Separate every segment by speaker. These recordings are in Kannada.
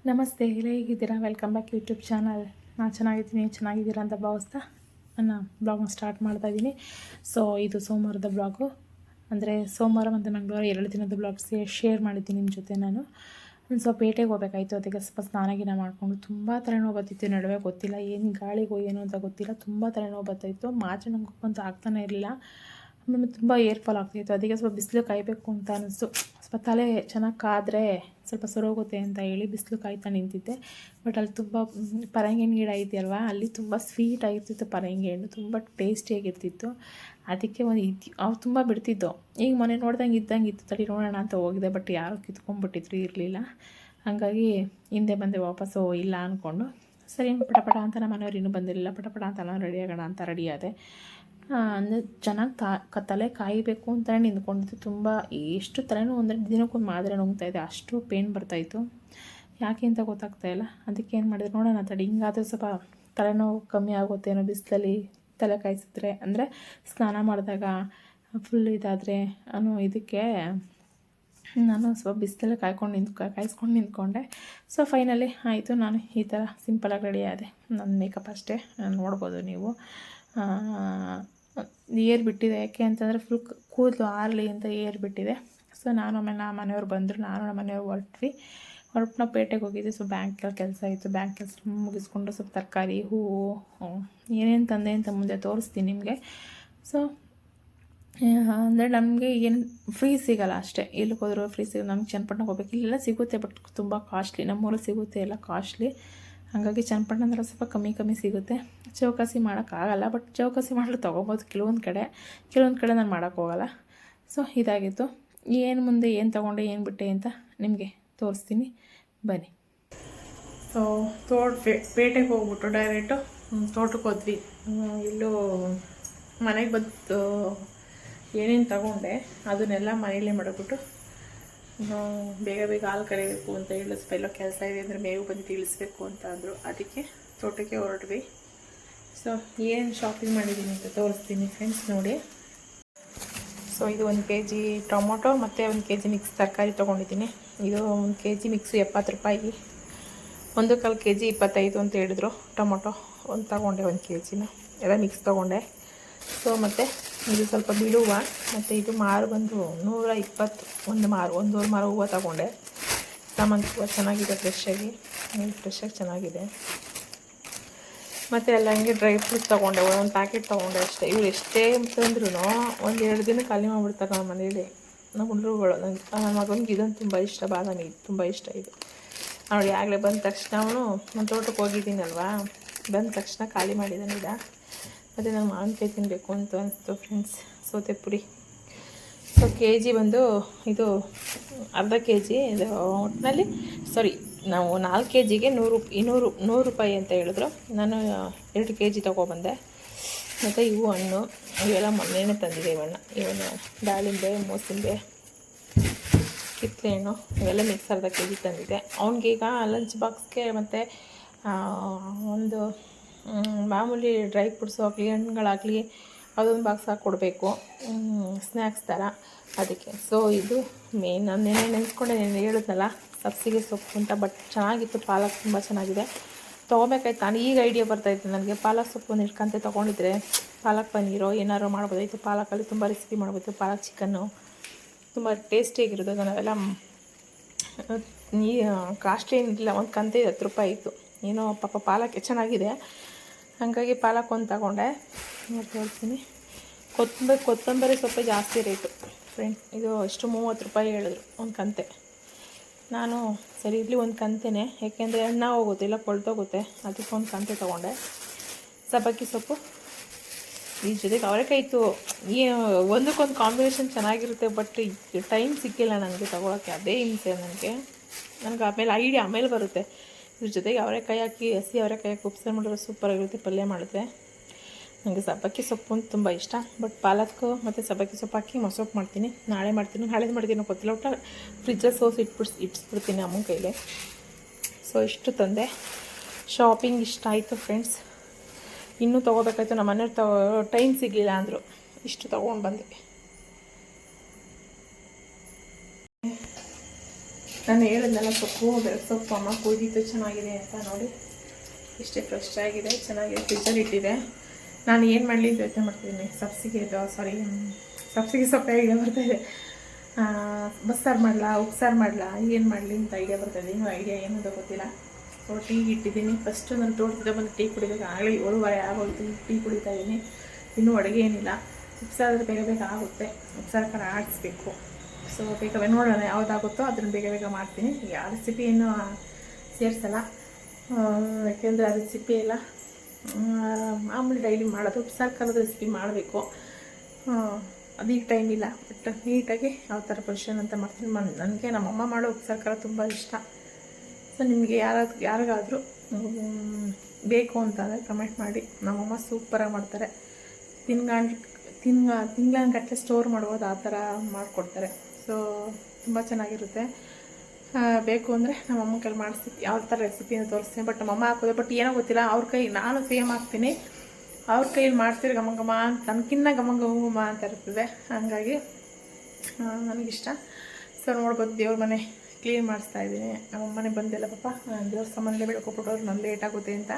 Speaker 1: ನಮಸ್ತೆ, ಹೇಗಿದ್ದೀರಾ? Welcome back YouTube channel. ನಾನು ಚೆನ್ನಾಗಿದ್ದೀನಿ, ಚೆನ್ನಾಗಿದ್ದೀರಾ ಅಂತ ಭಾವಿಸ್ತಾ ನನ್ನ ಬ್ಲಾಗ್ನ ಸ್ಟಾರ್ಟ್ ಮಾಡ್ತಾಯಿದ್ದೀನಿ. ಸೊ ಇದು ಸೋಮವಾರದ ಬ್ಲಾಗು, ಅಂದರೆ ಸೋಮವಾರ ಮತ್ತು ಮಂಗಳವಾರ 2 ದಿನದ ಬ್ಲಾಗ್ ಶೇರ್ ಮಾಡಿದ್ದೀನಿ ನಿಮ್ಮ ಜೊತೆ. ನಾನು ಸ್ವಲ್ಪ ಪೇಟೆಗೆ ಹೋಗಬೇಕಾಯಿತು, ಅದಕ್ಕೆ ಸ್ವಲ್ಪ ಸ್ನಾನ ಮಾಡಿಕೊಂಡು ತುಂಬ ತಲೆನೋವು ಬರ್ತಿತ್ತು. ನಡುವೆ ಗೊತ್ತಿಲ್ಲ ಏನು ಗಾಳಿಗೋ ಏನೋ ಅಂತ ಗೊತ್ತಿಲ್ಲ, ತುಂಬ ತಲೆನೋವು ಬರ್ತಾಯಿತ್ತು. ಮಾತ್ರ ನಮ್ಗೆ ಅಂತ ಆಗ್ತಾನೆ ಇರಲಿಲ್ಲ. ಆಮೇಲೆ ತುಂಬ ಏರ್ ಫಾಲ್ ಆಗ್ತಾಯಿತ್ತು. ಅದಕ್ಕೆ ಸ್ವಲ್ಪ ಬಿಸಿಲು ಕಾಯಬೇಕು ಅಂತ ಅನ್ನಿಸ್ತು. ಸ್ವಲ್ಪ ತಲೆ ಚೆನ್ನಾಗಿ ಕಾದರೆ ಸ್ವಲ್ಪ ಸರೋಗುತ್ತೆ ಅಂತ ಹೇಳಿ ಬಿಸಿಲು ಕಾಯ್ತಾ ನಿಂತಿದ್ದೆ. ಬಟ್ ಅಲ್ಲಿ ತುಂಬ ಪರಂಗಿನ ಗಿಡ ಇದೆಯಲ್ವ, ಅಲ್ಲಿ ತುಂಬ ಸ್ವೀಟ್ ಆಗಿರ್ತಿತ್ತು. ಪರಂಗಿ ಹಣ್ಣು ತುಂಬ ಟೇಸ್ಟಿಯಾಗಿರ್ತಿತ್ತು. ಅದಕ್ಕೆ ಅವ್ರು ತುಂಬ ಬಿಡ್ತಿದ್ದೋ. ಈಗ ಮೊನ್ನೆ ನೋಡ್ದಂಗೆ ಇತ್ತು, ತಡಿ ನೋಡೋಣ ಅಂತ ಹೋಗಿದೆ. ಬಟ್ ಯಾರೋ ಕಿತ್ಕೊಂಡ್ಬಿಟ್ಟಿದ್ರು, ಇರಲಿಲ್ಲ. ಹಾಗಾಗಿ ಹಿಂದೆ ಬಂದೆ ವಾಪಸ್ಸು. ಇಲ್ಲ ಅಂದ್ಕೊಂಡು ಸರಿ ಪಟಪಟ ಅಂತ ನಮ್ಮ ಮನೆಯವ್ರು ಇನ್ನೂ ಬಂದಿರಲಿಲ್ಲ. ಪಟಪಟ ಅಂತ ನಾನು ರೆಡಿ ಆಗೋಣ ಅಂತ ರೆಡಿ ಆದೆ. ಅಂದರೆ ಚೆನ್ನಾಗಿ ತಲೆ ಕಾಯಬೇಕು ಅಂತಲೇ ನಿಂತ್ಕೊಂಡಿತ್ತು. ತುಂಬ ಎಷ್ಟು ತಲೆನೋವು ಅಂದರೆ ದಿನಕ್ಕೊಂದು ಮಾತ್ರೆ ನುಂಗ್ತಾಯಿದ್ದೆ, ಅಷ್ಟು ಪೇನ್ ಬರ್ತಾಯಿತ್ತು. ಯಾಕೆ ಅಂತ ಗೊತ್ತಾಗ್ತಾಯಿಲ್ಲ. ಅದಕ್ಕೆ ಏನು ಮಾಡಿದೆ, ನೋಡೋಣ ತಡಿ, ಹಿಂಗಾದರೆ ಸ್ವಲ್ಪ ತಲೆನೋವು ಕಮ್ಮಿ ಆಗುತ್ತೇನೋ ಬಿಸಿಲಲ್ಲಿ ತಲೆ ಕಾಯಿಸಿದ್ರೆ, ಅಂದರೆ ಸ್ನಾನ ಮಾಡಿದಾಗ ಫುಲ್ ಇದಾದರೆ ಅನ್ನೋ ಇದಕ್ಕೆ ನಾನು ಸ್ವಲ್ಪ ಬಿಸಿಲಲ್ಲಿ ಕಾಯಿಸ್ಕೊಂಡು ನಿಂತ್ಕೊಂಡೆ. ಸೊ ಫೈನಲಿ ಆಯಿತು. ನಾನು ಈ ಥರ ಸಿಂಪಲಾಗಿ ರೆಡಿ ಆದೆ. ನನ್ನ ಮೇಕಪ್ ಅಷ್ಟೇ, ನೋಡ್ಬೋದು ನೀವು. ಏರ್ ಬಿಟ್ಟಿದೆ, ಯಾಕೆ ಅಂತಂದರೆ ಫುಲ್ ಕೂದಲು ಆರಲಿ ಅಂತ ಏರ್ ಬಿಟ್ಟಿದೆ. ಸೊ ನಾನು ಆಮೇಲೆ ನಮ್ಮ ಮನೆಯವ್ರು ಬಂದರು, ನಾನು ನಮ್ಮ ಮನೆಯವ್ರು ಹೊರಟು ನಾವು ಪೇಟೆಗೆ ಹೋಗಿದ್ದೆ. ಸೊ ಬ್ಯಾಂಕಲ್ಲಿ ಕೆಲಸ ಇತ್ತು, ಬ್ಯಾಂಕ್ ಕೆಲಸ ಮುಗಿಸ್ಕೊಂಡು ಸ್ವಲ್ಪ ತರಕಾರಿ, ಹೂವು ಏನೇನು ತಂದೆ ಅಂತ ಮುಂದೆ ತೋರಿಸ್ತೀನಿ ನಿಮಗೆ. ಸೊ ಅಂದರೆ ನಮಗೆ ಏನು ಫ್ರೀ ಸಿಗೋಲ್ಲ ಅಷ್ಟೇ, ಎಲ್ಲಿಗೆ ಹೋದರೂ ಫ್ರೀ ನಮ್ಗೆ ಚನ್ನಪಟ್ಟಣಕ್ಕೆ ಹೋಗ್ಬೇಕು. ಇಲ್ಲೆಲ್ಲ ಸಿಗುತ್ತೆ, ಬಟ್ ತುಂಬ ಕಾಸ್ಟ್ಲಿ. ನಮ್ಮೂರಲ್ಲಿ ಸಿಗುತ್ತೆ ಎಲ್ಲ ಕಾಸ್ಟ್ಲಿ. ಹಾಗಾಗಿ ಚನ್ನಪಟ್ಟಣ ಅಂದರೆ ಸ್ವಲ್ಪ ಕಮ್ಮಿ ಸಿಗುತ್ತೆ. ಚೌಕಾಸಿ ಮಾಡೋಕ್ಕಾಗಲ್ಲ, ಬಟ್ ಚೌಕಾಸಿ ಮಾಡಲು ತೊಗೊಬೋದು ಕೆಲವೊಂದು ಕಡೆ ನಾನು ಮಾಡೋಕ್ಕೋಗಲ್ಲ. ಸೊ ಇದಾಗಿತ್ತು. ಏನು ಮುಂದೆ ಏನು ತೊಗೊಂಡೆ ಏನು ಬಿಟ್ಟೆ ಅಂತ ನಿಮಗೆ ತೋರಿಸ್ತೀನಿ, ಬನ್ನಿ. ಸೊ ಪೇಟೆಗೆ ಹೋಗ್ಬಿಟ್ಟು ಡೈರೆಕ್ಟು ತೋಟಕ್ಕೆ ಹೋದ್ವಿ. ಇಲ್ಲೂ ಮನೆಗೆ ಬಂದು ಏನೇನು ತಗೊಂಡೆ ಅದನ್ನೆಲ್ಲ ಮನೆಯಲ್ಲೇ ಮಾಡಿಬಿಟ್ಟು ಬೇಗ ಹಾಲು ಕರಿಬೇಕು ಅಂತ ಹೇಳಿಸ್ಬೇಕು. ಎಲ್ಲ ಕೆಲಸ ಇದೆ ಅಂದರೆ ಮೇವು ಬಂದು ತಿಳಿಸ್ಬೇಕು ಅಂತ ಅಂದರು. ಅದಕ್ಕೆ ತೋಟಕ್ಕೆ ಹೊರಟ್ವಿ. ಸೊ ಏನು ಶಾಪಿಂಗ್ ಮಾಡಿದ್ದೀನಿ ಅಂತ ತೋರಿಸ್ತೀನಿ ಫ್ರೆಂಡ್ಸ್, ನೋಡಿ. ಸೊ ಇದು 1 kg ಟೊಮೊಟೊ ಮತ್ತು 1 kg ಮಿಕ್ಸ್ ತರಕಾರಿ ತೊಗೊಂಡಿದ್ದೀನಿ. ಇದು 1 kg ಮಿಕ್ಸು 70 ರೂಪಾಯಿ, 1/4 kg 25 ಅಂತ ಹೇಳಿದ್ರು. ಟೊಮೊಟೊ ಒಂದು ತೊಗೊಂಡೆ, 1 kgನ ಎಲ್ಲ ಮಿಕ್ಸ್ ತೊಗೊಂಡೆ. ಸೊ ಮತ್ತು ಇದು ಸ್ವಲ್ಪ ಬಿಡುವ, ಮತ್ತು ಇದು ಮಾರು ಬಂದು 120, ಒಂದೂವರೆ ಮಾರು ಹೂವು ತೊಗೊಂಡೆ. ಸಾಮಾನು ಹೂವು ಚೆನ್ನಾಗಿದೆ, ಫ್ರೆಶ್ಶಾಗಿ ಚೆನ್ನಾಗಿದೆ. ಮತ್ತು ಎಲ್ಲ ಹಂಗೆ ಡ್ರೈ ಫ್ರೂಟ್ಸ್ ತೊಗೊಂಡೆ, ಒಂದು ಪ್ಯಾಕೆಟ್ ತೊಗೊಂಡೆ ಅಷ್ಟೇ. ಇವ್ರು ಎಷ್ಟೇ ತಂದ್ರೂ 1-2 ದಿನ ಖಾಲಿ ಮಾಡಿಬಿಡ್ತಾರೆ ನಮ್ಮ ಮನೇಲಿ, ನಮ್ಮ ಹುಡುಗರುಗಳು. ನನ್ನ ಮಗನಿಗೆ ಇದೊಂದು ತುಂಬ ಇಷ್ಟ, ಬಾದಾಮಿ ತುಂಬ ಇಷ್ಟ ಇದು. ನೋಡಿ ಆಗಲೇ ಬಂದ ತಕ್ಷಣ ನಾನು ತೋಟಕ್ಕೆ ಹೋಗಿದ್ದೀನಲ್ವಾ, ಬಂದ ತಕ್ಷಣ ಖಾಲಿ ಮಾಡಿದ್ದಾನೆ ಈಗ. ಮತ್ತು ನಾನು ಮಾವಿನಕಾಯಿ ತಿನ್ನಬೇಕು ಅಂತ ಅನಿಸ್ತು ಫ್ರೆಂಡ್ಸ್, ಸೌತೆ ಪುಡಿ. ಸೊ kg ಬಂದು ಇದು ಅರ್ಧ kg, ಇದು ಒಟ್ಟಿನಲ್ಲಿ ನಾವು 4 kgಗೆ 100 ರೂಪಾಯಿ ಅಂತ ಹೇಳಿದ್ರು. ನಾನು 2 kg ತೊಗೊಬಂದೆ. ಮತ್ತು ಇವು ಹಣ್ಣು ಇವೆಲ್ಲ ಮೊನ್ನೆನೇ ತಂದಿದೆ. ಇವನ್ನ ದಾಳಿಂಬೆ, ಮೂಸಂಬೆ, ಕಿತ್ತಳೆ ಹಣ್ಣು ಇವೆಲ್ಲ ಮಿಕ್ಸ್ ಅರ್ಧ kg ತಂದಿದೆ. ಅವನಿಗೀಗ ಲಂಚ್ ಬಾಕ್ಸ್ಗೆ ಮತ್ತು ಒಂದು ಮಾಮೂಲಿ ಡ್ರೈ ಫ್ರೂಟ್ಸು ಆಗಲಿ ಹಣ್ಣುಗಳಾಗಲಿ ಅದೊಂದು ಬಾಕ್ಸ್ ಹಾಕಿ ಕೊಡಬೇಕು, ಸ್ನ್ಯಾಕ್ಸ್ ಥರ. ಅದಕ್ಕೆ ಸೊ ಇದು ಮೇನ್. ನಾನು ನೆನೆಸ್ಕೊಂಡೆ, ಹೇಳಿದ್ನಲ್ಲ ಸಬ್ಸಿಗೆ ಸೊಪ್ಪು ಅಂತ. ಬಟ್ ಚೆನ್ನಾಗಿತ್ತು, ಪಾಲಕ್ ತುಂಬ ಚೆನ್ನಾಗಿದೆ. ತೊಗೋಬೇಕಾಯ್ತು. ನಾನು ಈಗ ಐಡಿಯಾ ಬರ್ತಾಯಿತ್ತು ನನಗೆ, ಪಾಲಕ್ ಸೊಪ್ಪು ಒಂದು ಇಟ್ಕೊಂತೆ ತೊಗೊಂಡಿದ್ರೆ ಪಾಲಕ್ ಪನ್ನೀರೋ ಏನಾದ್ರು ಮಾಡ್ಬೋದಾಯಿತು. ಪಾಲಕಲ್ಲಿ ತುಂಬ ರೆಸಿಪಿ ಮಾಡ್ಬೋದು. ಪಾಲಕ್ ಚಿಕನ್ನು ತುಂಬ ಟೇಸ್ಟಿಯಾಗಿರೋದು. ನಾವೆಲ್ಲ ಕಾಸ್ಟ್ಲಿ ಏನಿಲ್ಲ, ಒಂದು ಕಂತೆ 10 ರೂಪಾಯಿ ಇತ್ತು. ಏನೋ ಪಾಪ ಪಾಲಕ್ಕೆ ಚೆನ್ನಾಗಿದೆ, ಹಾಗಾಗಿ ಪಾಲಕ್ ಒಂದು ತಗೊಂಡೆ. ಹೇಳ್ತೀನಿ, ಕೊತ್ತಂಬರಿ ಸೊಪ್ಪೆ ಜಾಸ್ತಿ ರೇಟು ಫ್ರೆಂಡ್. ಇದು ಎಷ್ಟು 30 ರೂಪಾಯಿ ಹೇಳಿದ್ರು ಒಂದು ಕಂತೆ. ನಾನು ಸರಿ ಇರಲಿ ಒಂದು ಕಂತೆನೇ, ಯಾಕೆಂದರೆ ಹಣ್ಣು ಹೋಗುತ್ತೆ ಇಲ್ಲ ಕೊಳ್ತೋಗುತ್ತೆ, ಅದಕ್ಕೆ ಒಂದು ಕಂತೆ ತೊಗೊಂಡೆ. ಸಬ್ಬಕ್ಕಿ ಸೊಪ್ಪು, ಈ ಜೊತೆಗೆ ಅವರೆಕಾಯಿ ಇತ್ತು. ಒಂದಕ್ಕೊಂದು ಕಾಂಬಿನೇಷನ್ ಚೆನ್ನಾಗಿರುತ್ತೆ, ಬಟ್ ಟೈಮ್ ಸಿಕ್ಕಿಲ್ಲ ನನಗೆ ತೊಗೊಳಕ್ಕೆ. ಅದೇ ಹಿಂಸೆ ನನಗೆ ಆಮೇಲೆ ಐಡಿಯಾ ಆಮೇಲೆ ಬರುತ್ತೆ. ಇದ್ರ ಜೊತೆಗೆ ಅವರೆಕಾಯಿ ಹಾಕಿ, ಹಸಿ ಅವರೆಕಾಯಿ ಹಾಕಿ ಉಪ್ಸಾರು ಮಾಡಿದ್ರೆ ಸೂಪರಾಗಿರುತ್ತೆ. ಪಲ್ಯ ಮಾಡಿದ್ರೆ ನನಗೆ ಸಬ್ಬಕ್ಕಿ ಸೊಪ್ಪು ಅಂತ ತುಂಬ ಇಷ್ಟ. ಬಟ್ ಪಾಲಕ್ ಮತ್ತು ಸಬ್ಬಕ್ಕಿ ಸೊಪ್ಪು ಹಾಕಿ ಮೊಸೊಪ್ಪು ಮಾಡ್ತೀನಿ. ನಾಳೆ ಮಾಡ್ತೀನಿ ಗೊತ್ತಿಲ್ಲ. ಒಟ್ಟು ಫ್ರಿಜ್ಜಲ್ಲಿ ಸೋಸಿ ಇಟ್ಬಿಡ್ತೀನಿ ಅಮ್ಮನ ಕೈಲೇ. ಸೊ ಇಷ್ಟು ತಂದೆ. ಶಾಪಿಂಗ್ ಇಷ್ಟ ಆಯಿತು ಫ್ರೆಂಡ್ಸ್. ಇನ್ನೂ ತೊಗೋಬೇಕಾಯ್ತು, ನಮ್ಮ ಮನೆಯವ್ರು ಟೈಮ್ ಸಿಗಲಿಲ್ಲ ಅಂದರು. ಇಷ್ಟು ತೊಗೊಂಡು ಬಂದೆ. ನಾನು ಹೇಳಿದ್ನಲ್ಲ ಸೊಪ್ಪು ಬೆಳಗ್ಗೆ ಸೊಪ್ಪು ಅಮ್ಮ ಕುಯ್ದಿತ್ತು ಚೆನ್ನಾಗಿದೆ ಅಂತ ನೋಡಿ ಇಷ್ಟೇ ಫ್ರೆಶ್ ಆಗಿದೆ ಚೆನ್ನಾಗಿದೆ ಫ್ರಿಜ್ಜಲ್ಲಿ ಇಟ್ಟಿದೆ. ನಾನು ಏನು ಮಾಡಲಿ ಅಂತ ಯೋಚನೆ ಮಾಡ್ತಿದ್ದೀನಿ. ಸಬ್ಸಿಗೆ ಸೊಪ್ಪು ಐಡಿಯಾ ಬರ್ತಾಯಿದೆ. ಬಸ್ಸಾರು ಮಾಡಲಾ ಉಪ್ಸಾರು ಮಾಡಲಾ ಏನು ಮಾಡಲಿ ಅಂತ ಐಡಿಯಾ ಬರ್ತಾಯಿದೆ. ಇನ್ನೂ ಐಡಿಯಾ ಏನು ಅಂತ ಗೊತ್ತಿಲ್ಲ. ಸೊ ಟೀಗೆ ಇಟ್ಟಿದ್ದೀನಿ. ಫಸ್ಟು ನಾನು ತೋಟದಿಂದ ಬಂದು ಟೀ ಕುಡಿಬೇಕು. ಆಗಲಿ 7:30 ಆಗೋಯ್ತು, ಟೀ ಕುಡಿತಾ ಇದ್ದೀನಿ. ಇನ್ನೂ ಅಡುಗೆ ಏನಿಲ್ಲ. ಉಪ್ಸಾರು ಬೇಗ ಬೇಗ ಆಗುತ್ತೆ. ಉಪ್ಸಾರು ಕಡೆ ಆಡಿಸ್ಬೇಕು. ಸೊ ಬೇಗ ನೋಡೋಣ ಯಾವುದಾಗುತ್ತೋ ಅದನ್ನು ಬೇಗ ಬೇಗ ಮಾಡ್ತೀನಿ. ಯಾವ ರೆಸಿಪಿ ಏನು ಸೇರಿಸಲ್ಲ, ಯಾಕೆಂದರೆ ಆ ರೆಸಿಪಿ ಎಲ್ಲ ಮಾಮೂಲಿ ಡೈಲಿ ಮಾಡೋದು. ಉಪ್ಸಾರು ಖಾರದ ರೆಸಿಪಿ ಮಾಡಬೇಕು, ಅದೀಗ ಟೈಮ್ ಇಲ್ಲ. ಬಟ್ ನೀಟಾಗಿ ಯಾವ ಥರ ಪೊಸಿಷನ್ ಅಂತ ಮಾಡ್ತೀನಿ. ನನಗೆ ನಮ್ಮಮ್ಮ ಮಾಡೋ ಉಪ್ಸಾರು ಖಾರ ತುಂಬ ಇಷ್ಟ. ಸೊ ನಿಮಗೆ ಯಾರಿಗಾದರೂ ಬೇಕು ಅಂತಂದರೆ ಕಮೆಂಟ್ ಮಾಡಿ. ನಮ್ಮಮ್ಮ ಸೂಪರಾಗಿ ಮಾಡ್ತಾರೆ. ತಿಂಗಳಗಟ್ಟಲೆ ಸ್ಟೋರ್ ಮಾಡ್ಬೋದು, ಆ ಥರ ಮಾಡಿಕೊಡ್ತಾರೆ. ಸೊ ತುಂಬ ಚೆನ್ನಾಗಿರುತ್ತೆ. ಬೇಕು ಅಂದರೆ ನಮ್ಮಮ್ಮ ಕೈಲಿ ಮಾಡಿಸ್ತೀನಿ, ಯಾವ ಥರ ರೆಸಿಪಿನ ತೋರಿಸ್ತೀನಿ. ಬಟ್ ನಮ್ಮಮ್ಮ ಹಾಕೋದು ಬಟ್ ಏನೋ ಗೊತ್ತಿಲ್ಲ, ಅವ್ರ ಕೈ ನಾನು ಸೇಮ್ ಹಾಕ್ತೀನಿ, ಅವ್ರ ಕೈಯಲ್ಲಿ ಮಾಡ್ತೀರಿ ಘಮ ಘಮ ಅಂತ, ನನಗಿನ್ನ ಘಮ ಘಮ ಅಂತ ಇರ್ತದೆ. ಹಾಗಾಗಿ ನನಗಿಷ್ಟ. ಸೊ ನೋಡ್ಬೋದು ದೇವ್ರ ಮನೆ ಕ್ಲೀನ್ ಮಾಡಿಸ್ತಾ ಇದ್ದೀನಿ. ನಮ್ಮಮ್ಮನೆ ಬಂದಿಲ್ಲ ಪಾಪ, ದೇವ್ರ ಸಾಮಾನೆಲ್ಲ ಬೆಳ್ಕೊಬಿಟ್ಟು ಅವ್ರು ನಾನು ಲೇಟ್ ಆಗುತ್ತೆ ಅಂತ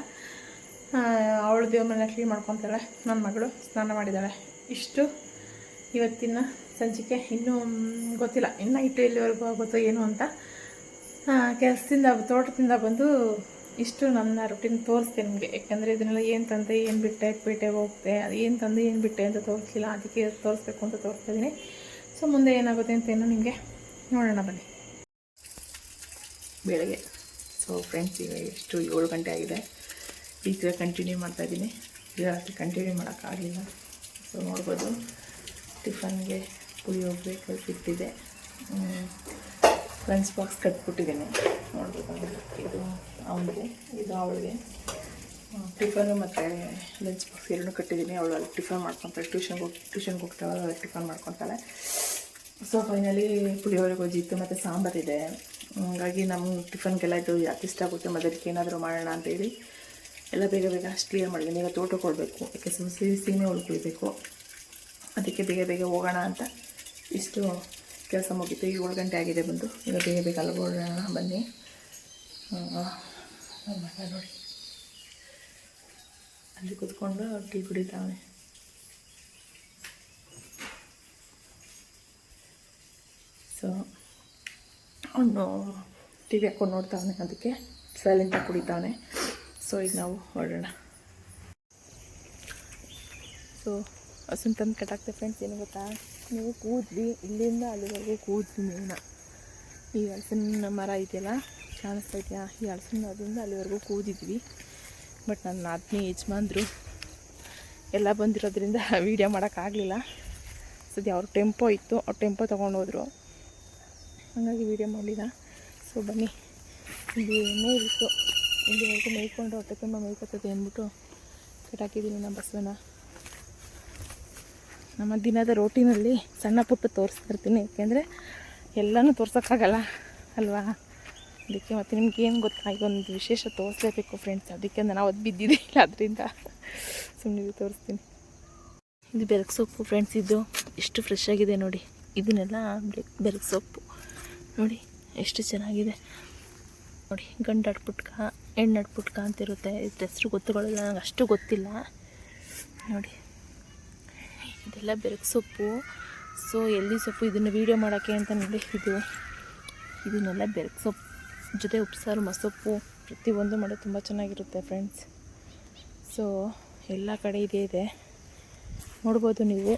Speaker 1: ಅವಳು ದೇವ್ರ ಮನೆ ಕ್ಲೀನ್ ಮಾಡ್ಕೊತಾಳೆ. ನನ್ನ ಮಗಳು ಸ್ನಾನ ಮಾಡಿದ್ದಾಳೆ. ಇಷ್ಟು ಇವತ್ತಿನ ಸಂಚಿಕೆ. ಇನ್ನೂ ಗೊತ್ತಿಲ್ಲ ಇನ್ನು ನೈಟ್ ಎಲ್ಲಿವರೆಗೂ ಆಗುತ್ತೋ ಏನು ಅಂತ. ಕೆಲಸದಿಂದ ತೋಟದಿಂದ ಬಂದು ಇಷ್ಟು ನನ್ನ ರುಟೀನ್ ತೋರಿಸ್ತೀನಿ ನಿಮಗೆ. ಯಾಕೆಂದರೆ ಇದನ್ನೆಲ್ಲ ಏನು ತಂದೆ ಏನು ಬಿಟ್ಟೆ ಪೇಟೆಗೆ ಹೋಗ್ತೆ, ಅದು ಏನು ತಂದೆ ಏನು ಬಿಟ್ಟೆ ಅಂತ ತೋರಿಸಲಿಲ್ಲ, ಅದಕ್ಕೆ ತೋರಿಸ್ಬೇಕು ಅಂತ ತೋರಿಸ್ತಿದ್ದೀನಿ. ಸೊ ಮುಂದೆ ಏನಾಗುತ್ತೆ ಅಂತ ಏನು ನಿಮಗೆ ನೋಡೋಣ ಬನ್ನಿ. ಬೆಳಗ್ಗೆ ಸೊ ಫ್ರೆಂಡ್ಸ್ ಈಗ ಎಷ್ಟು 7 ಗಂಟೆ ಆಗಿದೆ. ಈ ಥರ ಕಂಟಿನ್ಯೂ ಮಾಡ್ತಾಯಿದ್ದೀನಿ. ರಾತ್ರಿ ಕಂಟಿನ್ಯೂ ಮಾಡೋಕ್ಕಾಗಲಿಲ್ಲ. ಸೊ ನೋಡ್ಬೋದು ಟಿಫನ್ಗೆ ಪುಳಿಯೋಗರೆ ಕಲಿಸಿಟ್ಟಿದೆ. ಲಂಚ್ ಬಾಕ್ಸ್ ಕಟ್ಬಿಟ್ಟಿದ್ದೀನಿ. ನೋಡ್ಬೋದು ಇದು ಅವನಿಗೆ, ಇದು ಅವಳಿಗೆ. ಟಿಫನು ಮತ್ತು ಲಂಚ್ ಬಾಕ್ಸ್ ಎರಡೂ ಕಟ್ಟಿದ್ದೀನಿ. ಅವಳು ಅಲ್ಲಿ ಟಿಫನ್ ಮಾಡ್ಕೊತಾಳೆ, ಟ್ಯೂಷನ್ಗೆ ಹೋಗ್ತಾಳೆ, ಅವಳು ಟಿಫನ್ ಮಾಡ್ಕೊತಾಳೆ. ಸೊ ಫೈನಲಿ ಪುಳಿಯೋಗರೆ ಗೊಜ್ಜಿತ್ತು ಮತ್ತು ಸಾಂಬಾರಿದೆ. ಹಾಗಾಗಿ ನಮ್ಮ ಟಿಫನ್ಗೆಲ್ಲ ಇದು ಯಾಕೆ ಇಷ್ಟ ಆಗುತ್ತೆ, ಮೊದಲಿಗೆ ಏನಾದರೂ ಮಾಡೋಣ ಅಂತೇಳಿ ಎಲ್ಲ ಬೇಗ ಬೇಗ ಅಷ್ಟು ಕ್ಲಿಯರ್ ಮಾಡಿದ್ದೀನಿ. ಈಗ ತೋಟಕ್ಕೆ ಹೋಗಬೇಕು, ಯಾಕೆ ಸೀಮೆ ಉಳ್ಕೊಳ್ಬೇಕು. ಅದಕ್ಕೆ ಬೇಗ ಬೇಗ ಹೋಗೋಣ ಅಂತ ಇಷ್ಟು ಕೆಲಸ ಮುಗಿತು. ಈಗ 7 ಗಂಟೆ ಆಗಿದೆ ಬಂದು. ಈಗ ಬೇಗ ಬೇಗ ಅಲ್ಗೋಣ ಬನ್ನಿ. ಮಗ ನೋಡಿ ಅಲ್ಲಿ ಕೂತ್ಕೊಂಡು ಟೀ ಕುಡಿತಾವೆ. ಸೊ ಅವನು ಟಿ ವಿ ಹಾಕ್ಕೊಂಡು ನೋಡ್ತಾವನೆ, ಅದಕ್ಕೆ ಸೈಲೆಂಟಾಗಿ ಕುಡಿತಾವನೆ. ಸೊ ಈಗ ನಾವು ಹೊರಡೋಣ. ಸೊ ಹಸುನ್ ತಂದು ಕಟ್ಟಾಕ್ತೆ ಫ್ರೆಂಡ್ಸ್. ಏನು ಗೊತ್ತಾ, ನೀವು ಕೂದ್ವಿ ಇಲ್ಲಿಂದ ಅಲ್ಲಿವರೆಗೂ ಕೂದ್ವಿ ಮೇನ. ಈ ಹಲಸಿನ ಮರ ಇದೆಯಲ್ಲ ಕಾಣಿಸ್ತಾ ಇದೆಯಾ, ಈ ಹಲಸಿನ ಮರದಿಂದ ಅಲ್ಲಿವರೆಗೂ ಕೂದಿದ್ವಿ. ಬಟ್ ನನ್ನ ಆತ್ಮೀಯ ಯಜಮಾನ್ರು ಎಲ್ಲ ಬಂದಿರೋದ್ರಿಂದ ವೀಡಿಯೋ ಮಾಡೋಕ್ಕಾಗಲಿಲ್ಲ. ಸದ್ಯ ಅವ್ರ ಟೆಂಪೋ ಇತ್ತು, ಅವ್ರು ಟೆಂಪೋ ತೊಗೊಂಡೋದ್ರು, ಹಾಗಾಗಿ ವೀಡಿಯೋ ಮಾಡಲಿಲ್ಲ. ಸೊ ಬನ್ನಿ, ಇಲ್ಲಿ ಮೇಯ್ತು, ಇಲ್ಲಿವರೆಗೂ ಮೇಯ್ಕೊಂಡು ಹೊಟ್ಟೆ ತುಂಬ ಮೇಯ್ಕೊತದೆ ಅಂದ್ಬಿಟ್ಟು ಕಟ್ಟಾಕಿದ್ದೀನಿ ನಮ್ಮ ಬಸವನ. ನಮ್ಮ ದಿನದ ರೋಟಿನಲ್ಲಿ ಸಣ್ಣ ಪುಟ್ಟು ತೋರಿಸ್ತಿರ್ತೀನಿ, ಯಾಕೆಂದರೆ ಎಲ್ಲನೂ ತೋರ್ಸೋಕ್ಕಾಗಲ್ಲ ಅಲ್ವಾ. ಅದಕ್ಕೆ ಮತ್ತು ನಿಮ್ಗೇನು ಗೊತ್ತಾ, ಇದೊಂದು ವಿಶೇಷ ತೋರಿಸ್ಲೇಬೇಕು ಫ್ರೆಂಡ್ಸ್. ಅದಕ್ಕೆ ನಾನು ಅವತ್ತು ಬಿದ್ದಿದ್ದೆ ಇಲ್ಲ, ಅದರಿಂದ ಸುಮ್ಮನೆ ತೋರಿಸ್ತೀನಿ. ಇದು ಬೆರಕು ಸೊಪ್ಪು ಫ್ರೆಂಡ್ಸ್. ಇದು ಎಷ್ಟು ಫ್ರೆಶ್ ಆಗಿದೆ ನೋಡಿ. ಇದನ್ನೆಲ್ಲ ಬೆರಕು ಸೊಪ್ಪು ನೋಡಿ ಎಷ್ಟು ಚೆನ್ನಾಗಿದೆ ನೋಡಿ. ಗಂಡು ಅಡ್ಪುಟ್ಕ ಹೆಣ್ಣು ಅಡ್ಪುಟ್ಕ ಅಂತಿರುತ್ತೆ. ಇದ್ರ ಹೆಸ್ರು ಗೊತ್ತುಗಳಿಲ್ಲ, ನನಗೆ ಅಷ್ಟು ಗೊತ್ತಿಲ್ಲ ನೋಡಿ. ಇದೆಲ್ಲ ಬೆರಕು ಸೊಪ್ಪು. ಸೊ ಎಲ್ಲಿ ಸೊಪ್ಪು ಇದನ್ನು ವೀಡಿಯೋ ಮಾಡೋಕ್ಕೆ ಅಂತ ನೋಡಿ. ಇದನ್ನೆಲ್ಲ ಬೆರಕು ಸೊಪ್ಪು ಜೊತೆ ಉಪ್ಸಾರು ಮಸೊಪ್ಪು ಪ್ರತಿಯೊಂದು ಮಾಡೋದು ತುಂಬ ಚೆನ್ನಾಗಿರುತ್ತೆ ಫ್ರೆಂಡ್ಸ್. ಸೊ ಎಲ್ಲ ಕಡೆ ಇದೆ ನೋಡ್ಬೋದು ನೀವು.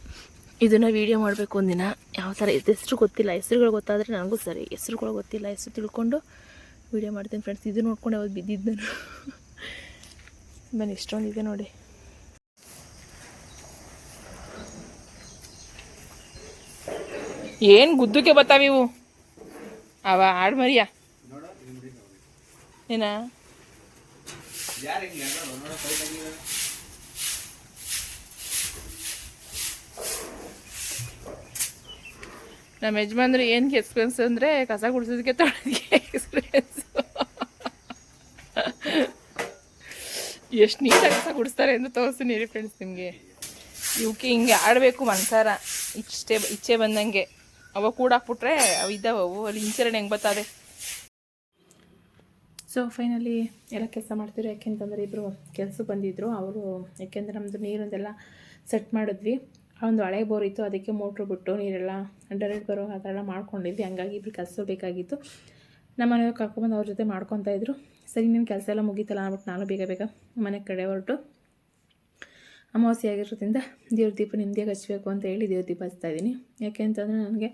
Speaker 1: ಇದನ್ನು ವೀಡಿಯೋ ಮಾಡಬೇಕು ಒಂದಿನ. ಯಾವ ಥರ ಹೆಸ್ರು ಗೊತ್ತಿಲ್ಲ, ಹೆಸ್ರುಗಳು ಗೊತ್ತಾದರೆ ನನಗೂ ಸರಿ, ಹೆಸ್ರುಗಳು ಗೊತ್ತಿಲ್ಲ, ಹೆಸ್ರು ತಿಳ್ಕೊಂಡು ವೀಡಿಯೋ ಮಾಡ್ತೀನಿ ಫ್ರೆಂಡ್ಸ್. ಇದು ನೋಡ್ಕೊಂಡು ಯಾವತ್ತು ಬಿದ್ದಿದ್ದು ನಾನು. ಬನ್ನಿ, ಇಷ್ಟೊಂದಿದೆ ನೋಡಿ. ಏನು ಗುದ್ದಕ್ಕೆ ಬರ್ತಾವಿವು ಅವ ಆಡ್ ಮರಿಯ ಏನ ನಮ್ಮ ಯಜಮಾನ್ರು ಏನಕ್ಕೆ ಎಕ್ಸ್ಪೀರಿಯನ್ಸ್ ಅಂದರೆ ಕಸ ಗುಡಿಸೋದಕ್ಕೆ ತೊಗೊಳೋದಕ್ಕೆ ಎಕ್ಸ್ಪೀರಿಯನ್ಸು. ಎಷ್ಟು ನೀಟಾಗಿ ಕಸ ಗುಡಿಸ್ತಾರೆ ಅಂತ ತೋರಿಸ್ತೀನಿ ರೀ ಫ್ರೆಂಡ್ಸ್ ನಿಮಗೆ. ಇವಕ್ಕೆ ಹಿಂಗೆ ಆಡಬೇಕು ಮನ್ಸಾರ, ಇಚ್ಚೆ ಬಂದಂಗೆ. ಅವ ಕೂಡ ಹಾಕ್ಬಿಟ್ರೆ ಅವು ಇದ್ದಾವೆ, ಅವು ಅಲ್ಲಿ ಇಂಚರಣೆ ಹೆಂಗೆ ಬರ್ತದೆ ಸೊ ಫೈನಲಿ ಎಲ್ಲ ಕೆಲಸ ಮಾಡ್ತಿದ್ರು. ಯಾಕೆಂತಂದರೆ ಇಬ್ಬರು ಕೆಲಸಕ್ಕೆ ಬಂದಿದ್ದರು ಅವರು. ಯಾಕೆಂದರೆ ನಮ್ಮದು ನೀರೊಂದೆಲ್ಲ ಸೆಟ್ ಮಾಡಿದ್ವಿ. ಒಂದು ಹಳೆ ಬೋರ್ ಇತ್ತು, ಅದಕ್ಕೆ ಮೋಟ್ರು ಬಿಟ್ಟು ನೀರೆಲ್ಲ ಡೈರೆಕ್ಟ್ ಬರೋ ಆ ಥರ ಎಲ್ಲ ಮಾಡ್ಕೊಂಡಿದ್ವಿ. ಹಂಗಾಗಿ ಇಬ್ಬರು ಕೆಲಸ ಬೇಕಾಗಿತ್ತು. ನಮ್ಮ ಮನೆಯವ್ರು ಕರ್ಕೊಂಬಂದು ಅವ್ರ ಜೊತೆ ಮಾಡ್ಕೊತಾಯಿದ್ರು. ಸರಿ ನಿಮ್ಮ ಕೆಲಸ ಎಲ್ಲ ಮುಗೀತಲ್ಲ ಅಂದ್ಬಿಟ್ಟು ನಾನು ಬೇಗ ಮನೆ ಕಡೆ ಹೊರಟು ಅಮಾವಾಸ್ಯೆ ಆಗಿರೋದ್ರಿಂದ ದೇವ್ರ ದೀಪ ನಿಮ್ಮದೇ ಹಚ್ಚಬೇಕು ಅಂತ ಹೇಳಿ ದೇವ್ರ ದೀಪ ಹಚ್ತಾಯಿದ್ದೀನಿ. ಯಾಕೆ ಅಂತಂದರೆ ನನಗೆ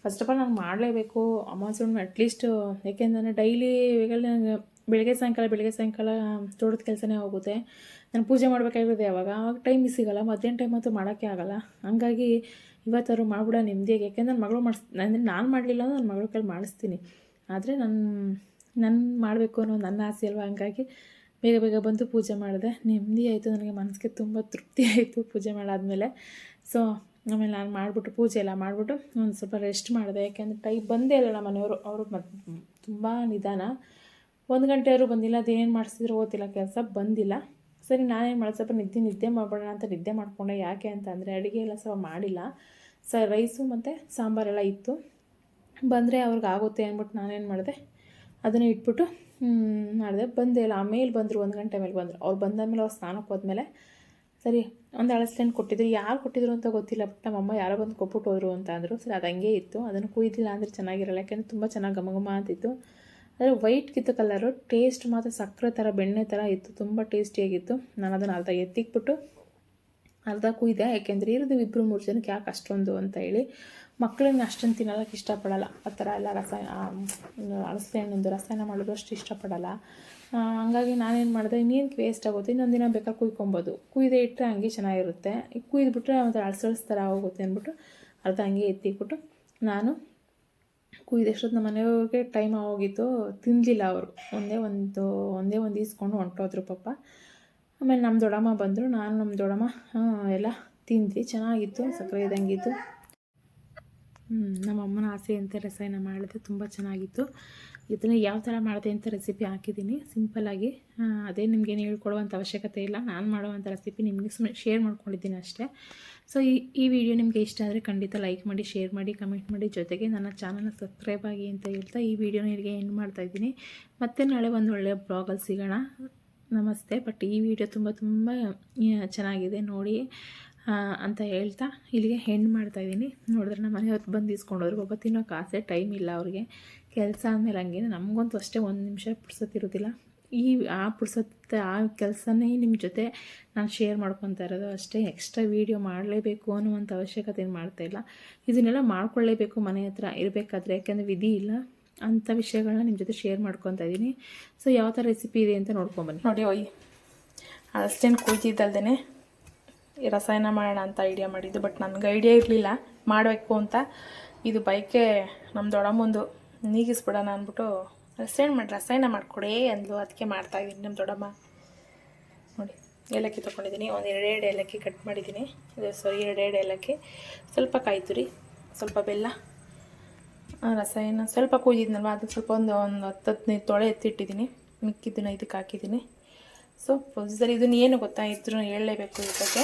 Speaker 1: ಫಸ್ಟ್ ಆಫ್ ಆಲ್ ನಾನು ಮಾಡಲೇಬೇಕು ಅಮಾವಾಸ್ಯೆ ಅಟ್ಲೀಸ್ಟ್. ಯಾಕೆಂದರೆ ಡೈಲಿ ನನಗೆ ಬೆಳಗ್ಗೆ ಸಾಯಂಕಾಲ ತೋಟದ ಕೆಲಸನೇ ಹೋಗುತ್ತೆ. ನಾನು ಪೂಜೆ ಮಾಡಬೇಕಾಗಿರೋದು ಆವಾಗ ಟೈಮ್ ಸಿಗೋಲ್ಲ. ಮಧ್ಯಾಹ್ನ ಟೈಮ್ ಅಂತೂ ಮಾಡೋಕ್ಕೆ ಆಗೋಲ್ಲ. ಹಂಗಾಗಿ ಇವತ್ತಾದ್ರು ಮಾಡ್ಬಿಡ ನೆಮ್ಮದಿಯಾಗಿ. ಯಾಕೆಂದ್ರೆ ನನ್ನ ಮಗಳು ಅಂದರೆ ನಾನು ಮಾಡಲಿಲ್ಲ ಅಂದ್ರೆ ನನ್ನ ಮಗಳ ಕೈಲಿ ಮಾಡಿಸ್ತೀನಿ. ಆದರೆ ನಾನು ಮಾಡಬೇಕು ಅನ್ನೋ ನನ್ನ ಆಸೆ ಅಲ್ವ. ಹಂಗಾಗಿ ಬೇಗ ಬಂದು ಪೂಜೆ ಮಾಡಿದೆ. ನೆಮ್ಮದಿ ಆಯಿತು, ನನಗೆ ಮನಸ್ಸಿಗೆ ತುಂಬ ತೃಪ್ತಿ ಆಯಿತು ಪೂಜೆ ಮಾಡಾದಮೇಲೆ. ಸೊ ಆಮೇಲೆ ನಾನು ಮಾಡಿಬಿಟ್ಟು ಪೂಜೆ ಎಲ್ಲ ಮಾಡಿಬಿಟ್ಟು ಒಂದು ಸ್ವಲ್ಪ ರೆಸ್ಟ್ ಮಾಡಿದೆ. ಯಾಕೆಂದರೆ ಟೈಮ್ ಬಂದೇ ಇಲ್ಲ ನಮ್ಮ ಮನೆಯವರು. ಅವರು ತುಂಬ ನಿಧಾನ, 1 ಗಂಟೆಯವರು ಬಂದಿಲ್ಲ. ಅದೇನೇನು ಮಾಡಿಸಿದ್ರು ಓದ್ತಿಲ್ಲ, ಕೆಲಸ ಬಂದಿಲ್ಲ. ಸರಿ ನಾನೇನು ಮಾಡೋದು, ಸ್ವಲ್ಪ ನಿದ್ದೆ ಮಾಡೋಣ ಅಂತ ನಿದ್ದೆ ಮಾಡಿಕೊಂಡೆ. ಯಾಕೆ ಅಂತಂದರೆ ಅಡುಗೆ ಎಲ್ಲ ಸ್ವಲ್ಪ ಮಾಡಿಲ್ಲ. ರೈಸು ಮತ್ತು ಸಾಂಬಾರೆಲ್ಲ ಇತ್ತು. ಬಂದರೆ ಅವ್ರಿಗೆ ಆಗುತ್ತೆ ಅಂದ್ಬಿಟ್ಟು ನಾನೇನು ಮಾಡಿದೆ, ಅದನ್ನು ಇಟ್ಬಿಟ್ಟು ಮಾಡಿದೆ. ಬಂದೇ ಇಲ್ಲ. ಆಮೇಲೆ ಬಂದರು, 1 ಗಂಟೆ ಮೇಲೆ ಬಂದರು. ಅವ್ರು ಬಂದಾದ್ಮೇಲೆ ಅವ್ರು ಸ್ನಾನಕ್ಕೆ ಹೋದ್ಮೇಲೆ ಸರಿ ಒಂದು ಅಳಸ್ಲೆಂಡು ಕೊಟ್ಟಿದ್ರು. ಯಾರು ಕೊಟ್ಟಿದ್ರು ಅಂತ ಗೊತ್ತಿಲ್ಲ, ಬಟ್ ನಮ್ಮಮ್ಮ ಯಾರೋ ಬಂದು ಕೊಟ್ಬಿಟ್ಟು ಹೋದರು ಅಂತ ಅಂದರು. ಸರಿ ಅದು ಹಂಗೆ ಇತ್ತು. ಅದನ್ನು ಕುಯ್ದಿಲ್ಲ ಅಂದರೆ ಚೆನ್ನಾಗಿರಲ್ಲ. ಯಾಕೆಂದರೆ ತುಂಬ ಚೆನ್ನಾಗಿ ಘಮ ಅಂತಿತ್ತು. ಆದರೆ ವೈಟ್ಗಿತ್ತು ಕಲರು, ಟೇಸ್ಟ್ ಮಾತ್ರ ಸಕ್ಕರೆ ಥರ ಬೆಣ್ಣೆ ಥರ ಇತ್ತು. ತುಂಬ ಟೇಸ್ಟಿಯಾಗಿತ್ತು. ನಾನು ಅದನ್ನು ಅರ್ಧ ಎತ್ತಿಕ್ಬಿಟ್ಟು ಅರ್ಧ ಕುಯ್ದೆ. ಯಾಕೆಂದರೆ ಇರೋದು 2-3 ಜನಕ್ಕೆ ಯಾಕೆ ಅಷ್ಟೊಂದು ಅಂತ ಹೇಳಿ. ಮಕ್ಕಳನ್ನ ಅಷ್ಟೊಂದು ತಿನ್ನೋಕ್ಕೆ ಇಷ್ಟಪಡಲ್ಲ. ಆ ಥರ ಎಲ್ಲ ಹಲಸೆ ಹಣ್ಣಿಂದು ರಸಾಯನ ಮಾಡೋದು ಅಷ್ಟು ಇಷ್ಟಪಡಲ್ಲ. ಹಂಗಾಗಿ ನಾನೇನು ಮಾಡಿದೆ, ಇನ್ನೇನು ವೇಸ್ಟ್ ಆಗುತ್ತೆ, ಇನ್ನೊಂದು ದಿನ ಬೇಕಾದ್ರೆ ಕುಯ್ಕೊಬೋದು. ಕುಯ್ದೆ ಇಟ್ಟರೆ ಹಂಗೆ ಚೆನ್ನಾಗಿರುತ್ತೆ. ಈಗ ಕುಯ್ದುಬಿಟ್ರೆ ಒಂಥರ ಅಳಸಳ್ಸ್ ಥರ ಆಗೋಗುತ್ತೆ ಅಂದ್ಬಿಟ್ಟು ಅರ್ಧ ಹಂಗೆ ಎತ್ತಿಕ್ಬಿಟ್ಟು ನಾನು ಕುಯ್ದೆಷ್ಟೊತ್ತು ನಮ್ಮ ಮನೆಯವ್ರಿಗೆ ಟೈಮ್ ಆಗೋಗಿತ್ತು. ತಿನ್ನಲಿಲ್ಲ ಅವರು. ಒಂದೇ ಒಂದು ಈಸ್ಕೊಂಡು ಹೊಂಟೋದ್ರು ಪಾಪ. ಆಮೇಲೆ ನಮ್ಮ ದೊಡ್ಡಮ್ಮ ಬಂದರು. ನಾನು ನಮ್ಮ ದೊಡ್ಡಮ್ಮ ಎಲ್ಲ ತಿಂದ್ವಿ. ಚೆನ್ನಾಗಿತ್ತು, ಸಕ್ಕರೆ ಇದ್ದಂಗಿತ್ತು. ನಮ್ಮ ಅಮ್ಮನ ಆಸೆ ಅಂತ ರಸಾಯನ ಮಾಡಿದೆ, ತುಂಬ ಚೆನ್ನಾಗಿತ್ತು. ಇದನ್ನು ಯಾವ ಥರ ಮಾಡಿದೆ ಅಂತ ರೆಸಿಪಿ ಹಾಕಿದ್ದೀನಿ ಸಿಂಪಲ್ಲಾಗಿ. ಅದೇ ನಿಮಗೇನು ಹೇಳ್ಕೊಡುವಂಥ ಅವಶ್ಯಕತೆ ಇಲ್ಲ. ನಾನು ಮಾಡುವಂಥ ರೆಸಿಪಿ ನಿಮಗೆ ಸುಮ್ಮನೆ ಶೇರ್ ಮಾಡ್ಕೊಂಡಿದ್ದೀನಿ ಅಷ್ಟೇ. ಸೊ ಈ ವಿಡಿಯೋ ನಿಮಗೆ ಇಷ್ಟ ಆದರೆ ಖಂಡಿತ ಲೈಕ್ ಮಾಡಿ, ಶೇರ್ ಮಾಡಿ, ಕಮೆಂಟ್ ಮಾಡಿ, ಜೊತೆಗೆ ನನ್ನ ಚಾನಲ್ನ ಸಬ್ಸ್ಕ್ರೈಬ್ ಆಗಿ ಅಂತ ಹೇಳ್ತಾ ಈ ವಿಡಿಯೋನ ಇಲ್ಲಿಗೆ ಎಂಡ್ ಮಾಡ್ತಾಯಿದ್ದೀನಿ. ಮತ್ತೆ ನಾಳೆ ಒಂದು ಒಳ್ಳೆಯ ಬ್ಲಾಗಲ್ಲಿ ಸಿಗೋಣ. ನಮಸ್ತೆ. ಬಟ್ ಈ ವಿಡಿಯೋ ತುಂಬ ಚೆನ್ನಾಗಿದೆ ನೋಡಿ ಅಂತ ಹೇಳ್ತಾ ಇಲ್ಲಿಗೆ ಹೆಣ್ಣು ಮಾಡ್ತಾಯಿದ್ದೀನಿ. ನೋಡಿದ್ರೆ ನಮ್ಮ ಮನೆಯವ್ರು ಬಂದು ಇಸ್ಕೊಂಡವ್ರು. ಪಾಪ ತಿನ್ನೋಕೆ ಆಸೆ, ಟೈಮ್ ಇಲ್ಲ ಅವ್ರಿಗೆ. ಕೆಲಸ ಆದಮೇಲೆ ಹಂಗೇನೆ ನಮಗಂತೂ ಅಷ್ಟೇ 1 ನಿಮಿಷ ಪುರ್ಸೊತ್ತಿರೋದಿಲ್ಲ. ಆ ಕೆಲಸನೇ ನಿಮ್ಮ ಜೊತೆ ನಾನು ಶೇರ್ ಮಾಡ್ಕೊತಾ ಇರೋದು ಅಷ್ಟೇ. ಎಕ್ಸ್ಟ್ರಾ ವೀಡಿಯೋ ಮಾಡಲೇಬೇಕು ಅನ್ನುವಂಥ ಅವಶ್ಯಕತೆ ಮಾಡ್ತಾಯಿಲ್ಲ. ಇದನ್ನೆಲ್ಲ ಮಾಡ್ಕೊಳ್ಳೇಬೇಕು ಮನೆ ಹತ್ರ ಇರಬೇಕಾದ್ರೆ, ಯಾಕೆಂದರೆ ವಿಧಿ ಇಲ್ಲ. ಅಂಥ ವಿಷಯಗಳನ್ನ ನಿಮ್ಮ ಜೊತೆ ಶೇರ್ ಮಾಡ್ಕೊತಾ ಇದ್ದೀನಿ. ಸೊ ಯಾವ ಥರ ರೆಸಿಪಿ ಇದೆ ಅಂತ ನೋಡ್ಕೊಂಬನ್ನಿ. ನೋಡಿ ಅಷ್ಟೇನು ಕುಯ್ದಿದ್ದಲ್ದೇ ರಸಾಯನ ಮಾಡೋಣ ಅಂತ ಐಡಿಯಾ ಮಾಡಿದ್ದು. ಬಟ್ ನನಗೆ ಐಡಿಯಾ ಇರಲಿಲ್ಲ ಮಾಡಬೇಕು ಅಂತ. ಇದು ಬೈಕೆ ನಮ್ಮ ದೊಡ್ಡಮ್ಮಂದು ನೀಗಿಸ್ಬಿಡೋಣ ಅಂದ್ಬಿಟ್ಟು ರಸಾಯನ ಮಾಡಿಕೊಡೇ ಅಂದ್ಲು. ಅದಕ್ಕೆ ಮಾಡ್ತಾಯಿದ್ದೀನಿ. ನಮ್ಮ ದೊಡ್ಡಮ್ಮ ನೋಡಿ ಏಲಕ್ಕಿ ತೊಗೊಂಡಿದ್ದೀನಿ. ಒಂದು 2 ಏಲಕ್ಕಿ ಕಟ್ ಮಾಡಿದ್ದೀನಿ. 2 ಏಲಕ್ಕಿ, ಸ್ವಲ್ಪ ಕಾಯಿ ತುರಿ, ಸ್ವಲ್ಪ ಬೆಲ್ಲ, ರಸಾಯನ ಸ್ವಲ್ಪ ಕುಯ್ದಿದ್ನಲ್ವ ಅದು ಸ್ವಲ್ಪ ಒಂದು 10-15 ತೊಳೆ ಎತ್ತಿಟ್ಟಿದ್ದೀನಿ. ಮಿಕ್ಕಿದ್ದನ್ನು ಇದಕ್ಕೆ ಹಾಕಿದ್ದೀನಿ. ಸೊ ಪ್ರೊಸೀಜರ್ ಇದನ್ನು ಏನು ಗೊತ್ತಾ, ಇದ್ರೂ ಹೇಳಲೇಬೇಕು ಇದಕ್ಕೆ.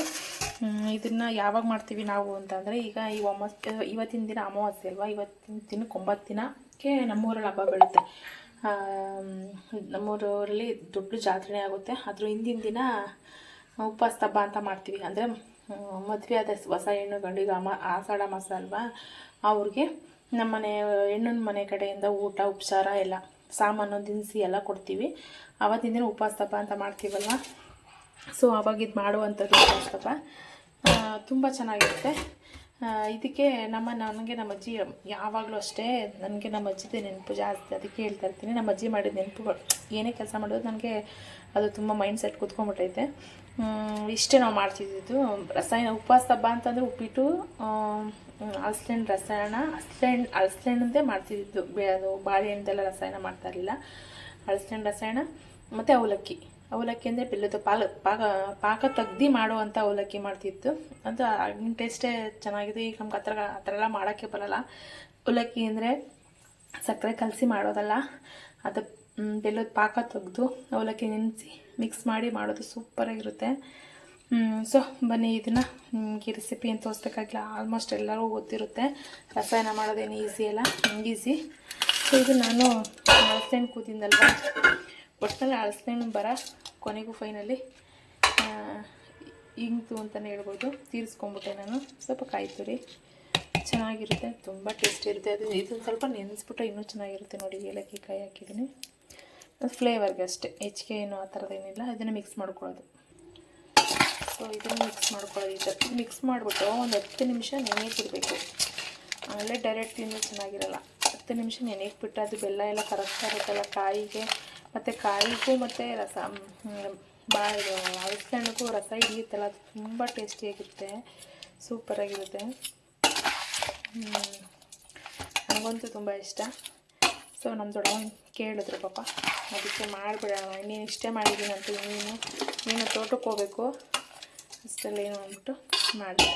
Speaker 1: ಇದನ್ನು ಯಾವಾಗ ಮಾಡ್ತೀವಿ ನಾವು ಅಂತಂದರೆ, ಈಗ ಇವತ್ತಿನ ದಿನ ಅಮಾವಾಸ್ಯೆ ಅಲ್ವಾ. ಇವತ್ತಿನ ದಿನಕ್ಕೆ 9 ದಿನಕ್ಕೆ ನಮ್ಮೂರಲ್ಲಿ ಹಬ್ಬ ಬೀಳುತ್ತೆ. ನಮ್ಮೂರಲ್ಲಿ ದೊಡ್ಡ ಜಾತ್ರೆ ಆಗುತ್ತೆ. ಅದ್ರ ಹಿಂದಿನ ದಿನ ಉಪವಾಸ ಹಬ್ಬ ಅಂತ ಮಾಡ್ತೀವಿ. ಅಂದರೆ ಮದುವೆ ಆದ ಹೊಸ ಹೆಣ್ಣು ಗಂಡಿಗೆ ಆಷಾಢ ಮಾಸ ಅಲ್ವಾ, ಅವ್ರಿಗೆ ನಮ್ಮನೆ ಹೆಣ್ಣಿನ ಮನೆ ಕಡೆಯಿಂದ ಊಟ ಉಪಚಾರ ಎಲ್ಲ ಸಾಮಾನು ದಿನಸಿ ಎಲ್ಲ ಕೊಡ್ತೀವಿ. ಆವತ್ತಿನ ದಿನ ಉಪವಾಸ ಹಬ್ಬ ಅಂತ ಮಾಡ್ತೀವಲ್ವ. ಸೊ ಆವಾಗ ಇದು ಮಾಡುವಂಥದ್ದು ಉಪವಾಸ ಹಬ್ಬ ತುಂಬ ಚೆನ್ನಾಗಿರುತ್ತೆ. ಇದಕ್ಕೆ ನನಗೆ ನಮ್ಮ ಅಜ್ಜಿ ಯಾವಾಗಲೂ ಅಷ್ಟೇ, ನನಗೆ ನಮ್ಮ ಅಜ್ಜಿದೆ ನೆನಪು ಜಾಸ್ತಿ. ಅದಕ್ಕೆ ಹೇಳ್ತಾ ಇರ್ತೀನಿ, ನಮ್ಮ ಅಜ್ಜಿ ಮಾಡಿದ ನೆನಪುಗಳು ಏನೇ ಕೆಲಸ ಮಾಡೋದು ನನಗೆ ಅದು ತುಂಬ ಮೈಂಡ್ ಸೆಟ್ ಕೂತ್ಕೊಂಡ್ಬಿಟ್ಟೈತೆ. ಇಷ್ಟೇ ನಾವು ಮಾಡ್ತಿದ್ದಿದ್ದು. ರಸಾಯನ ಉಪವಾಸ ಹಬ್ಬ ಅಂತಂದರೆ ಉಪ್ಪಿಟ್ಟು, ಹಲಸಿನ ರಸಾಯನ, ಹಲಸಿನಂದೇ ಮಾಡ್ತಿದ್ದಿದ್ದು. ಅದು ಬಾಳೆಹಣ್ಣೆಲ್ಲ ರಸಾಯನ ಮಾಡ್ತಾ ಇರಲಿಲ್ಲ. ಹಲಸಿನ ರಸಾಯನ ಮತ್ತು ಅವಲಕ್ಕಿ ಅಂದರೆ ಬೆಲ್ಲದ ಪಾಕ ತೆಗ್ದು ಮಾಡುವಂಥ ಅವಲಕ್ಕಿ ಮಾಡ್ತಿತ್ತು. ಅದು ಆಗಿನ ಟೇಸ್ಟೇ ಚೆನ್ನಾಗಿದೆ. ಈಗ ನಮ್ಗೆ ಆ ಥರ ಎಲ್ಲ ಮಾಡೋಕ್ಕೆ ಬರೋಲ್ಲ. ಅವಲಕ್ಕಿ ಅಂದರೆ ಸಕ್ಕರೆ ಕಲಸಿ ಮಾಡೋದಲ್ಲ, ಅದು ಬೆಲ್ಲದ ಪಾಕ ತೆಗೆದು ಅವಲಕ್ಕಿ ನೆನೆಸಿ ಮಿಕ್ಸ್ ಮಾಡಿ ಮಾಡೋದು ಸೂಪರಾಗಿರುತ್ತೆ. ಸೊ ಬನ್ನಿ, ಇದನ್ನು ಈ ರೆಸಿಪಿ ಏನು ತೋರಿಸ್ಬೇಕಾಗಿಲ್ಲ, ಆಲ್ಮೋಸ್ಟ್ ಎಲ್ಲರಿಗೂ ಗೊತ್ತಿರುತ್ತೆ. ರಸಾಯನ ಮಾಡೋದೇನು ಈಸಿ ಅಲ್ಲ, ಈಸಿ. ಸೊ ಇದು ನಾನು ಹಳಸೆಹಣ್ಣು ಕೂತಿದ್ದಲ್ವ, ಒಟ್ಟಿನಲ್ಲಿ ಹಳಸೆಹಣ್ಣು ಬರ ಕೊನೆಗೂ ಫೈನಲಿ ಇಂಗ್ತು ಅಂತಲೇ ಹೇಳ್ಬೋದು. ತೀರಿಸ್ಕೊಂಬಿಟ್ಟೆ ನಾನು. ಸ್ವಲ್ಪ ಕಾಯಿ ತುರಿ ಚೆನ್ನಾಗಿರುತ್ತೆ, ತುಂಬ ಟೇಸ್ಟಿ ಇರುತ್ತೆ. ಅದು ಇದನ್ನು ಸ್ವಲ್ಪ ನೆನೆಸ್ಬಿಟ್ರೆ ಇನ್ನೂ ಚೆನ್ನಾಗಿರುತ್ತೆ. ನೋಡಿ, ಏಲಕ್ಕಿ ಕಾಯಿ ಹಾಕಿದ್ದೀನಿ, ಫ್ಲೇವರ್ಗೆ ಅಷ್ಟೇ, ಹೆಚ್ಚಿಗೆ ಏನು ಆ ಥರದ್ದೇನಿಲ್ಲ. ಇದನ್ನು ಮಿಕ್ಸ್ ಮಾಡ್ಕೊಳ್ಳೋದು. ಸೊ ಇದನ್ನು ಮಿಕ್ಸ್ ಮಾಡ್ಕೊಳ್ಳೋದು. ಈ ಥರ ಮಿಕ್ಸ್ ಮಾಡಿಬಿಟ್ಟು ಒಂದು 10 ನಿಮಿಷ ನೆನೆಯಕ್ಕೆ ಬಿಡಬೇಕು. ಆಮೇಲೆ ಡೈರೆಕ್ಟ್ ತಿಂದು ಚೆನ್ನಾಗಿರಲ್ಲ. 10 ನಿಮಿಷ ನೆನೆಯಕ್ಕೆ ಬಿಟ್ಟು ಅದು ಬೆಲ್ಲ ಎಲ್ಲ ಕರಗ್ತಾ ಇರುತ್ತಲ್ಲ ಕಾಯಿಗೆ, ಮತ್ತು ಕಾಯಿಗೂ ಮತ್ತು ರಸ ಭಾಳ ಇದು ಹಳಸೆಹಣ್ಣಿಗೂ ರಸ ಹಿಡಿಯುತ್ತಲ್ಲ, ಅದು ತುಂಬ ಟೇಸ್ಟಿಯಾಗಿರುತ್ತೆ, ಸೂಪರಾಗಿರುತ್ತೆ. ನನಗಂತೂ ತುಂಬ ಇಷ್ಟ. ಸೊ ನಮ್ಮ ದೊಡ್ಡವನು ಕೇಳಿದ್ರು ಪಾಪ, ಅದಕ್ಕೆ ಮಾಡಿಬಿಡೋಣ, ನೀನು ಇಷ್ಟೇ ಮಾಡಿದ್ದೀನಿ ಅಂತ, ನೀನು ತೋಟಕ್ಕೆ ಹೋಗಬೇಕು ಅಷ್ಟೆಲ್ಲ ಏನು ಅಂದ್ಬಿಟ್ಟು ಮಾಡಿದೆ.